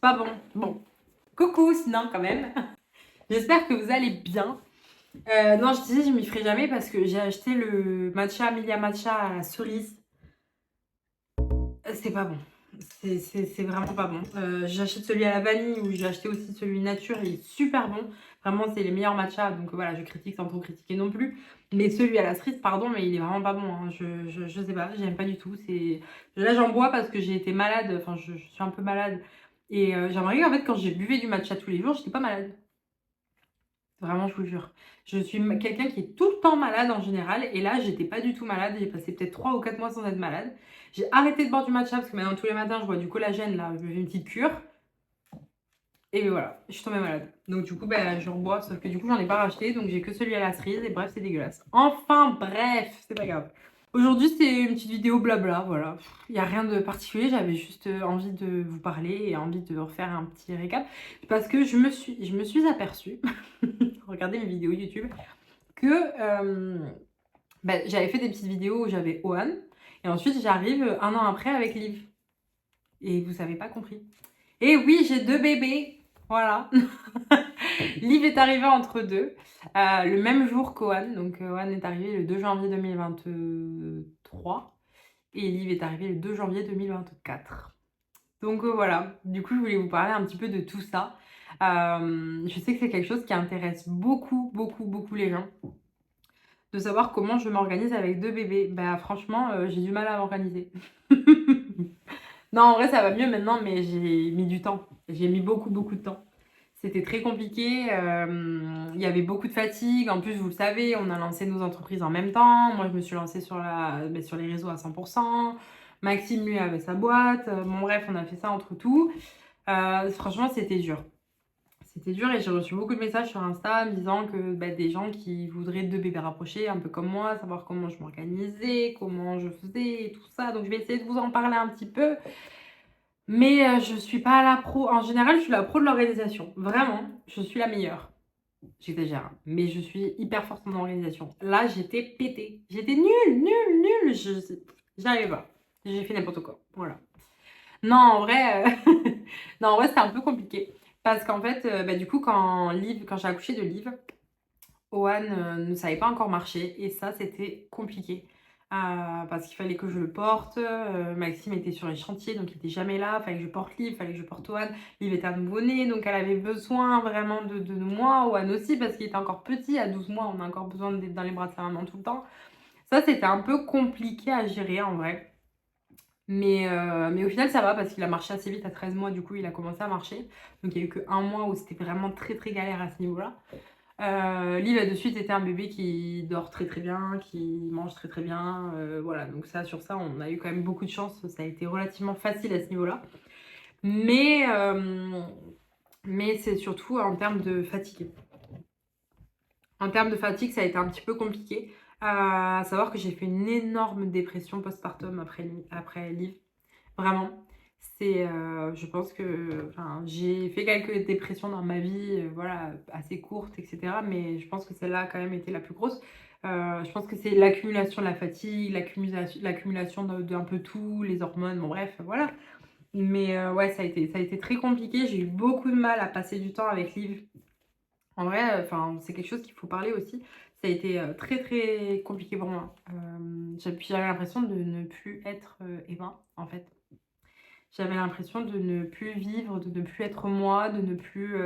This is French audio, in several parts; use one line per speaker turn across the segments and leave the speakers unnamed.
pas bon. Bon, coucou sinon quand même. J'espère que vous allez bien. Non, je disais, je m'y ferai jamais parce que j'ai acheté le matcha Amelia Matcha à la cerise. C'est pas bon. C'est vraiment pas bon. J'achète celui à la vanille ou j'ai acheté aussi celui nature, il est super bon. Vraiment, c'est les meilleurs matchas. Donc voilà, je critique sans trop critiquer non plus. Mais celui à la cerise, pardon, mais il est vraiment pas bon. Hein. Je sais pas, j'aime pas du tout. Là, j'en bois parce que j'ai été malade. Enfin, je suis un peu malade. Et j'ai remarqué qu'en fait, quand j'ai buvais du matcha tous les jours, j'étais pas malade. Vraiment, je vous jure. Je suis quelqu'un qui est tout le temps malade en général. Et là, j'étais pas du tout malade. J'ai passé peut-être 3 ou 4 mois sans être malade. J'ai arrêté de boire du matcha parce que maintenant, tous les matins, je bois du collagène. Là, je me fais une petite cure. Et voilà, je suis tombée malade. Donc, du coup, ben, je rebois. Sauf que du coup, j'en ai pas racheté. Donc, j'ai que celui à la cerise. Et bref, c'est dégueulasse. Enfin, bref, c'est pas grave. Aujourd'hui, c'est une petite vidéo blabla. Voilà. Il n'y a rien de particulier. J'avais juste envie de vous parler et envie de refaire un petit récap. Parce que je me suis aperçue, regardez mes vidéos YouTube, que j'avais fait des petites vidéos où j'avais Ohan. Et ensuite, j'arrive un an après avec Liv. Et vous n'avez pas compris. Et oui, j'ai 2 bébés. Voilà. Liv est arrivée entre deux, le même jour qu'Ohan. Donc, Ohan est arrivé le 2 janvier 2023. Et Liv est arrivée le 2 janvier 2024. Donc, voilà. Du coup, je voulais vous parler un petit peu de tout ça. Je sais que c'est quelque chose qui intéresse beaucoup, beaucoup, beaucoup les gens. De savoir comment je m'organise avec 2 bébés. Bah franchement, j'ai du mal à m'organiser. Non, en vrai, ça va mieux maintenant, mais j'ai mis du temps. J'ai mis beaucoup, beaucoup de temps. C'était très compliqué. Il y avait beaucoup de fatigue. En plus, vous le savez, on a lancé nos entreprises en même temps. Moi, je me suis lancée sur les réseaux à 100%. Maxime, lui, avait sa boîte. Bon, bref, on a fait ça entre tout. Franchement, c'était dur. C'était dur et j'ai reçu beaucoup de messages sur Insta me disant que des gens qui voudraient 2 bébés rapprochés, un peu comme moi, savoir comment je m'organisais, comment je faisais et tout ça. Donc je vais essayer de vous en parler un petit peu. Mais je suis pas la pro. En général, je suis la pro de l'organisation. Vraiment, je suis la meilleure. J'exagère, hein. Mais je suis hyper forte en organisation. Là, j'étais pétée. J'étais nulle. J'arrive pas. J'ai fait n'importe quoi. Voilà. Non, en vrai, non, en vrai, c'était un peu compliqué. Parce qu'en fait, du coup, quand j'ai accouché de Liv, Ohan ne savait pas encore marcher. Et ça, c'était compliqué. Parce qu'il fallait que je le porte. Maxime était sur les chantiers, donc il n'était jamais là. Il fallait que je porte Liv, il fallait que je porte Ohan. Liv était un nouveau-né, donc elle avait besoin vraiment de moi. Ohan aussi, parce qu'il était encore petit. À 12 mois, on a encore besoin d'être dans les bras de sa maman tout le temps. Ça, c'était un peu compliqué à gérer en vrai. Mais au final, ça va parce qu'il a marché assez vite à 13 mois. Du coup, il a commencé à marcher. Donc, il n'y a eu que 1 mois où c'était vraiment très très galère à ce niveau-là. Liv a de suite été un bébé qui dort très très bien, qui mange très très bien. Voilà, donc ça, sur ça, on a eu quand même beaucoup de chance. Ça a été relativement facile à ce niveau-là. Mais c'est surtout en termes de fatigue. En termes de fatigue, ça a été un petit peu compliqué. À savoir que j'ai fait une énorme dépression postpartum après Liv. Vraiment. Je pense que j'ai fait quelques dépressions dans ma vie, voilà, assez courtes, etc. Mais je pense que celle-là a quand même été la plus grosse. Je pense que c'est l'accumulation de la fatigue, l'accumulation d'un peu tout, les hormones, bon bref, voilà. Mais ouais, ça a été très compliqué. J'ai eu beaucoup de mal à passer du temps avec Liv. En vrai, c'est quelque chose qu'il faut parler aussi. Ça a été très très compliqué pour moi. J'avais l'impression de ne plus être Eva, en fait. J'avais l'impression de ne plus vivre, de ne plus être moi, de ne plus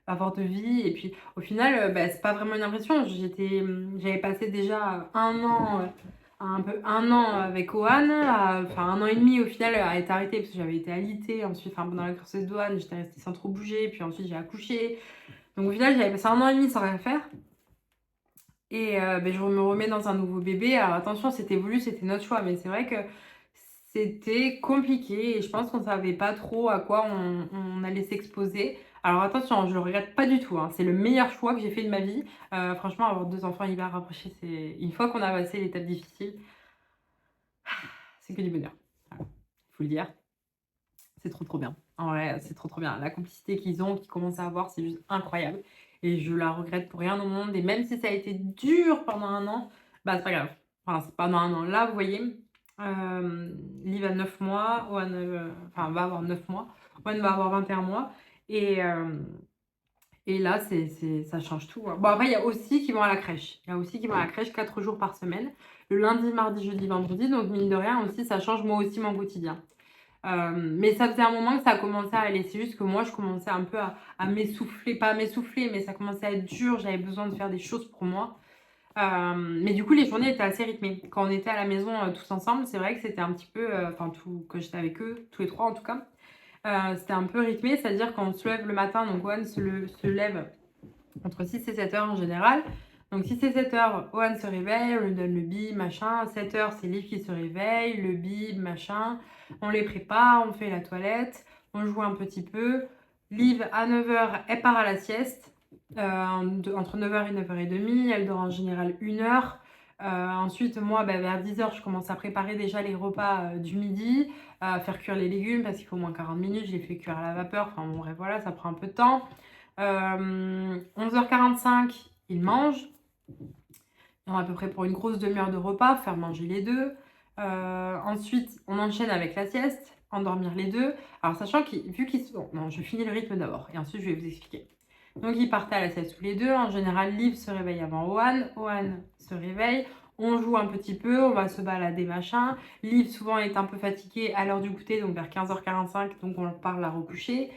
avoir de vie. Et puis au final, c'est pas vraiment une impression. J'avais passé déjà 1 an, un peu 1 an avec Ohan, enfin 1 an et demi au final à être arrêtée parce que j'avais été alitée. Ensuite, pendant la grossesse d'Ohan, j'étais restée sans trop bouger. Puis ensuite, j'ai accouché. Donc au final, j'avais passé 1 an et demi sans rien faire. Et je me remets dans un nouveau bébé. Alors attention, c'était voulu, c'était notre choix. Mais c'est vrai que c'était compliqué et je pense qu'on ne savait pas trop à quoi on allait s'exposer. Alors attention, je le regrette pas du tout. Hein. C'est le meilleur choix que j'ai fait de ma vie. Franchement, avoir 2 enfants hyper rapprochés, c'est une fois qu'on a passé l'étape difficile, c'est que du bonheur. Voilà. Faut le dire. C'est trop trop bien. En vrai, c'est trop trop bien. La complicité qu'ils ont, qu'ils commencent à avoir, c'est juste incroyable. Et je la regrette pour rien au monde. Et même si ça a été dur pendant 1 an, c'est pas grave. Enfin, c'est pendant 1 an. Là, vous voyez, Liv a 9 mois, Ohan va avoir 9 mois. Owen va avoir 21 mois et là, ça change tout, hein. Bon, après, il y a aussi qui vont à la crèche. Il y a aussi qui vont à la crèche 4 jours par semaine, le lundi, mardi, jeudi, vendredi. Donc, mine de rien aussi, ça change moi aussi mon quotidien. Mais ça faisait un moment que ça a commencé à aller. C'est juste que moi, je commençais un peu à m'essouffler. Pas à m'essouffler, mais ça commençait à être dur. J'avais besoin de faire des choses pour moi. Mais du coup, les journées étaient assez rythmées. Quand on était à la maison tous ensemble, c'est vrai que c'était un petit peu... Enfin, quand j'étais avec eux, tous les trois en tout cas, c'était un peu rythmé. C'est-à-dire quand on se lève le matin, donc Owen se lève entre 6 et 7 heures en général. Donc 6 et 7 heures, Owen se réveille, on lui donne le bib, machin. 7 heures, c'est Liv qui se réveille, le bib, machin. On les prépare, on fait la toilette, on joue un petit peu. Liv, à 9 heures, elle part à la sieste. Entre 9 heures et 9h30, elle dort en général 1 heure. Ensuite, moi, vers 10 heures, je commence à préparer déjà les repas du midi, à faire cuire les légumes parce qu'il faut au moins 40 minutes. Je les fais cuire à la vapeur. Enfin, bon, bref, voilà, ça prend un peu de temps. 11h45, ils mangent. Ils ont à peu près pour une grosse demi-heure de repas, faire manger les deux. Ensuite, on enchaîne avec la sieste, endormir les deux. Alors, sachant vu qu'ils sont... Non, je finis le rythme d'abord et ensuite je vais vous expliquer. Donc, ils partaient à la sieste tous les deux. En général, Liv se réveille avant Owen. Owen se réveille. On joue un petit peu, on va se balader, machin. Liv, souvent, est un peu fatiguée à l'heure du goûter, donc vers 15h45, donc on part la recoucher.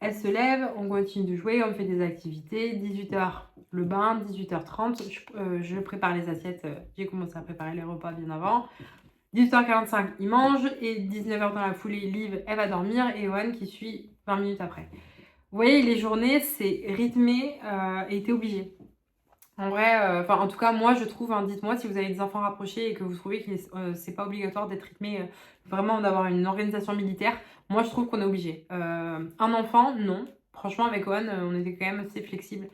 Elle se lève, on continue de jouer, on fait des activités. 18h, le bain. 18h30, je prépare les assiettes. J'ai commencé à préparer les repas bien avant. 18h45, il mange. Et 19h dans la foulée, Liv, elle va dormir. Et Owen qui suit 20 minutes après. Vous voyez, les journées, c'est rythmé et t'es obligé. En vrai, en tout cas, moi, je trouve, hein, dites-moi si vous avez des enfants rapprochés et que vous trouvez que c'est pas obligatoire d'être rythmé, vraiment d'avoir une organisation militaire. Moi, je trouve qu'on est obligé. Un enfant, non. Franchement, avec Owen, on était quand même assez flexible.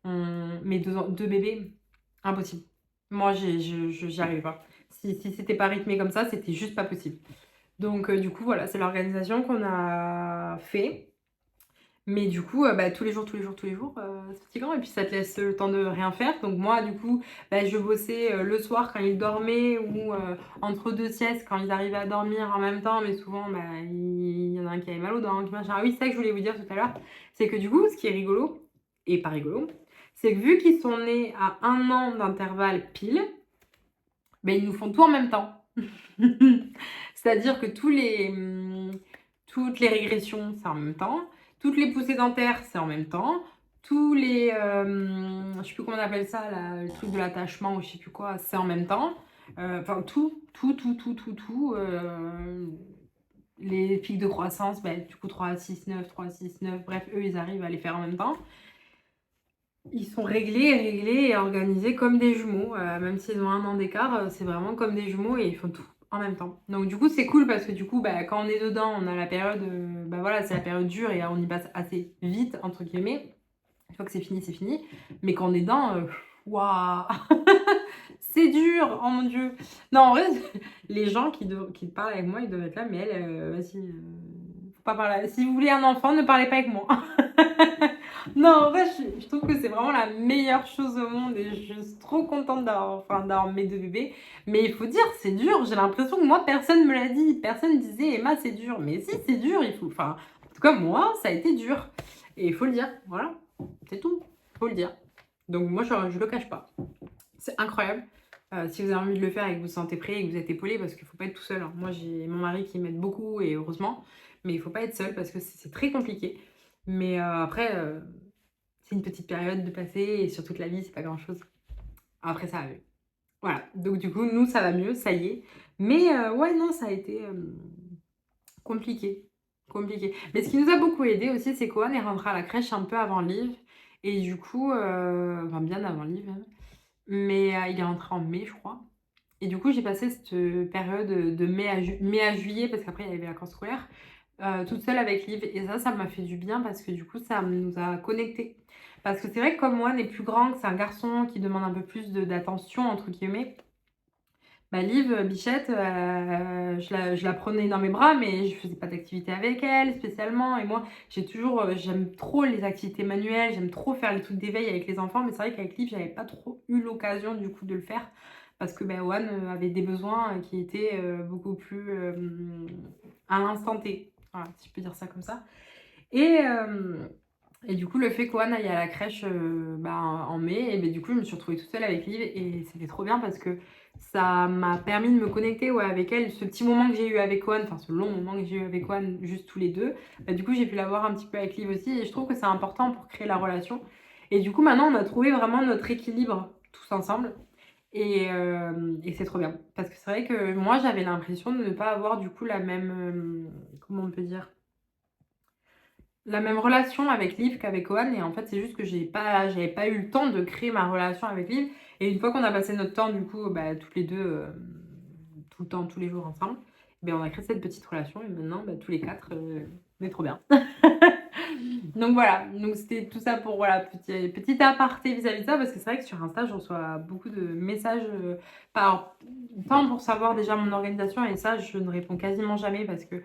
Mais deux bébés, impossible. Moi, j'y arrive pas. Si c'était pas rythmé comme ça, c'était juste pas possible. Donc, du coup, voilà, c'est l'organisation qu'on a fait. Mais du coup, tous les jours, c'est fatigant et puis ça te laisse le temps de rien faire. Donc moi, du coup, je bossais le soir quand ils dormaient ou entre deux siestes quand ils arrivaient à dormir en même temps. Mais souvent, il y en a un qui avait mal aux dents, qui machin. Ah oui, c'est ça que je voulais vous dire tout à l'heure. C'est que du coup, ce qui est rigolo, et pas rigolo, c'est que vu qu'ils sont nés à 1 an d'intervalle pile, ils nous font tout en même temps. C'est-à-dire que toutes les régressions, c'est en même temps. Toutes les poussées dentaires, c'est en même temps. Tous les... je sais plus comment on appelle ça, là, le truc de l'attachement ou je sais plus quoi, c'est en même temps. Tout. Les pics de croissance, du coup 3, 6, 9, 3, 6, 9, bref, eux, ils arrivent à les faire en même temps. Ils sont réglés et organisés comme des jumeaux. Même s'ils ont 1 an d'écart, c'est vraiment comme des jumeaux et ils font tout en même temps. Donc du coup, c'est cool parce que du coup, quand on est dedans, on a la période... voilà, c'est la période dure et on y passe assez vite, entre guillemets. Une fois que c'est fini, c'est fini. Mais quand on est dedans, waouh c'est dur, oh mon Dieu. Non, en vrai, les gens qui parlent avec moi, ils doivent être là, mais elle, vas-y, faut pas parler. Si vous voulez un enfant, ne parlez pas avec moi. Non, en vrai, je trouve que c'est vraiment la meilleure chose au monde et je suis trop contente d'avoir mes 2 bébés. Mais il faut dire, c'est dur. J'ai l'impression que moi, personne me l'a dit. Personne disait, Emma, c'est dur. Mais si, c'est dur, il faut... Enfin, en tout cas, moi, ça a été dur. Et il faut le dire, voilà. C'est tout. Il faut le dire. Donc moi, je le cache pas. C'est incroyable. Si vous avez envie de le faire et que vous vous sentez prêt et que vous êtes épaulé, parce qu'il ne faut pas être tout seul, hein. Moi, j'ai mon mari qui m'aide beaucoup et heureusement. Mais il ne faut pas être seul parce que c'est très compliqué. Mais après, c'est une petite période de passer et sur toute la vie, c'est pas grand-chose. Après, ça va mieux. Voilà. Donc du coup, nous, ça va mieux, ça y est. Mais ouais, non, ça a été compliqué. Compliqué. Mais ce qui nous a beaucoup aidé aussi, c'est qu'Owen est rentré à la crèche un peu avant Liv. Et du coup, bien avant Liv même. Mais il est rentré en mai, je crois. Et du coup, j'ai passé cette période de mai à juillet, parce qu'après, il y avait les vacances scolaires, toute seule avec Liv. Et ça m'a fait du bien parce que du coup, ça nous a connectés. Parce que c'est vrai que comme moi, n'est plus grand, que c'est un garçon qui demande un peu plus d'attention, entre guillemets, Liv, Bichette, je la prenais dans mes bras, mais je faisais pas d'activité avec elle spécialement. Et moi, j'aime trop les activités manuelles, j'aime trop faire les trucs d'éveil avec les enfants. Mais c'est vrai qu'avec Liv, j'avais pas trop eu l'occasion du coup de le faire. Parce que Owen avait des besoins qui étaient beaucoup plus à l'instant T. Voilà, si je peux dire ça comme ça. Et du coup, le fait qu'Oane aille à la crèche en mai, et du coup, je me suis retrouvée toute seule avec Liv et c'était trop bien parce que ça m'a permis de me connecter avec elle. Ce petit moment que j'ai eu avec Oane, enfin ce long moment que j'ai eu avec Oane, juste tous les deux, du coup, j'ai pu l'avoir un petit peu avec Liv aussi et je trouve que c'est important pour créer la relation. Et du coup, maintenant, on a trouvé vraiment notre équilibre tous ensemble. Et c'est trop bien. Parce que c'est vrai que moi, j'avais l'impression de ne pas avoir du coup la même... comment on peut dire, la même relation avec Liv qu'avec Owen. Et en fait, c'est juste que j'avais pas eu le temps de créer ma relation avec Liv. Et une fois qu'on a passé notre temps, du coup, toutes les deux, tout le temps, tous les jours ensemble, on a créé cette petite relation. Et maintenant, tous les quatre, on est trop bien. Donc voilà, donc c'était tout ça pour voilà, petit aparté vis-à-vis de ça, parce que c'est vrai que sur Insta, je reçois beaucoup de messages, tant pour savoir déjà mon organisation, et ça, je ne réponds quasiment jamais parce que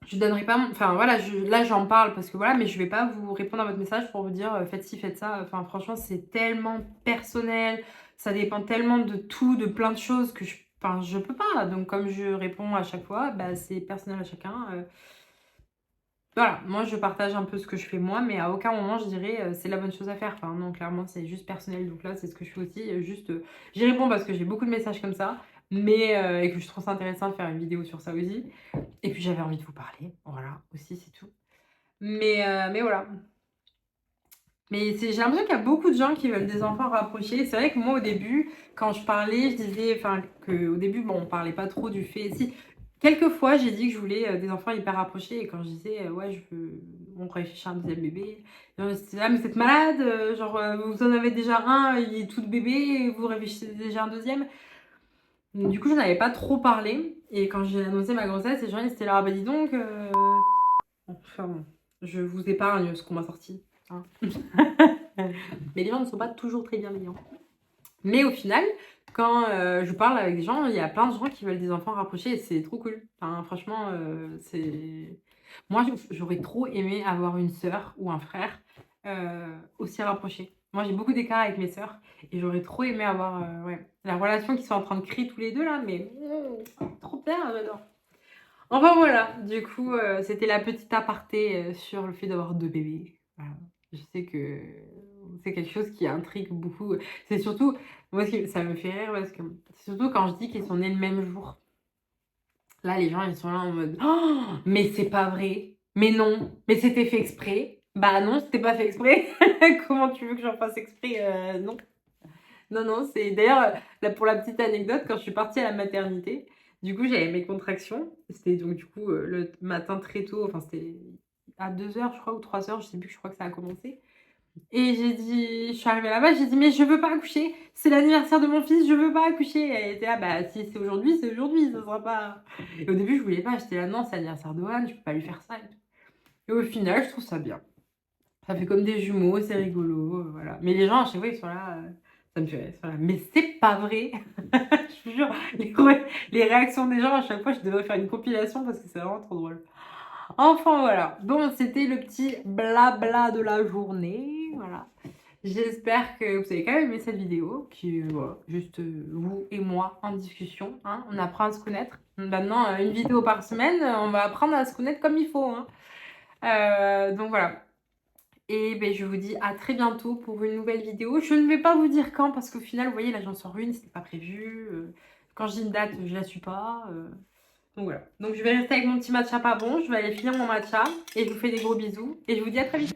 je donnerai pas enfin voilà, là j'en parle parce que voilà, mais je vais pas vous répondre à votre message pour vous dire faites ci, faites ça. Enfin franchement, c'est tellement personnel, ça dépend tellement de tout, de plein de choses que je peux pas. Donc comme je réponds à chaque fois, c'est personnel à chacun. Voilà, moi je partage un peu ce que je fais moi, mais à aucun moment je dirais c'est la bonne chose à faire. Enfin non, clairement c'est juste personnel. Donc là c'est ce que je fais aussi. J'y réponds parce que j'ai beaucoup de messages comme ça, mais et que je trouve ça intéressant de faire une vidéo sur ça aussi. Et puis j'avais envie de vous parler, voilà, aussi c'est tout. Mais voilà. Mais j'ai l'impression qu'il y a beaucoup de gens qui veulent des enfants rapprochés. C'est vrai que moi au début, quand je parlais, je disais, enfin qu'au début, bon, on parlait pas trop du fait. Si, quelques fois j'ai dit que je voulais des enfants hyper rapprochés et quand je disais, ouais, on réfléchit à un deuxième bébé, les gens disaient, ah mais vous êtes malade, vous en avez déjà un, il est tout de bébé, et vous réfléchissez déjà à un deuxième. Donc, du coup, je n'avais pas trop parlé. Et quand j'ai annoncé ma grossesse, les gens ils étaient là, ah bah dis donc, enfin bon, je vous épargne ce qu'on m'a sorti. Hein. Mais les gens ne sont pas toujours très bienveillants. Mais au final, quand je parle avec des gens, il y a plein de gens qui veulent des enfants rapprochés et c'est trop cool. Enfin, franchement, c'est... Moi, j'aurais trop aimé avoir une sœur ou un frère aussi rapprochés. Moi, j'ai beaucoup d'écart avec mes sœurs et j'aurais trop aimé avoir la relation qu'ils sont en train de créer tous les deux là, mais trop bien, j'adore. Enfin voilà, du coup, c'était la petite aparté sur le fait d'avoir deux bébés. Voilà. Je sais que c'est quelque chose qui intrigue beaucoup. C'est surtout, moi, ça me fait rire parce que c'est surtout quand je dis qu'ils sont nés le même jour. Là, les gens, ils sont là en mode oh, mais c'est pas vrai. Mais non, mais c'était fait exprès. Bah non, c'était pas fait exprès. Comment tu veux que j'en fasse exprès Non. Non, non, c'est d'ailleurs, là, pour la petite anecdote, quand je suis partie à la maternité, du coup, j'avais mes contractions. C'était donc, du coup, le matin très tôt, enfin, c'était à 2 heures, je crois, ou 3 heures, je sais plus, je crois que ça a commencé. Et je suis arrivée là-bas, j'ai dit, mais je veux pas accoucher, c'est l'anniversaire de mon fils, je veux pas accoucher. Et elle était là, bah, si c'est aujourd'hui, ça sera pas. Et au début, je voulais pas, j'étais là, non, c'est l'anniversaire de Anne, je peux pas lui faire ça et tout. Et au final, je trouve ça bien. Ça fait comme des jumeaux, c'est rigolo, voilà. Mais les gens, à chaque fois, ils sont là, ça me fait rire, ils sont là. Mais c'est pas vrai. Je vous jure, les réactions des gens, à chaque fois, je devrais faire une compilation parce que c'est vraiment trop drôle. Enfin, voilà. Bon, c'était le petit blabla de la journée, voilà. J'espère que vous avez quand même aimé cette vidéo, qui est voilà, juste vous et moi en discussion. Hein. On apprend à se connaître. Maintenant, une vidéo par semaine, on va apprendre à se connaître comme il faut. Hein. Donc voilà. Et je vous dis à très bientôt pour une nouvelle vidéo. Je ne vais pas vous dire quand parce qu'au final, vous voyez, là j'en sors une, c'était pas prévu. Quand je dis une date, je la suis pas. Donc voilà. Donc je vais rester avec mon petit matcha pas bon. Je vais aller finir mon matcha et je vous fais des gros bisous. Et je vous dis à très vite.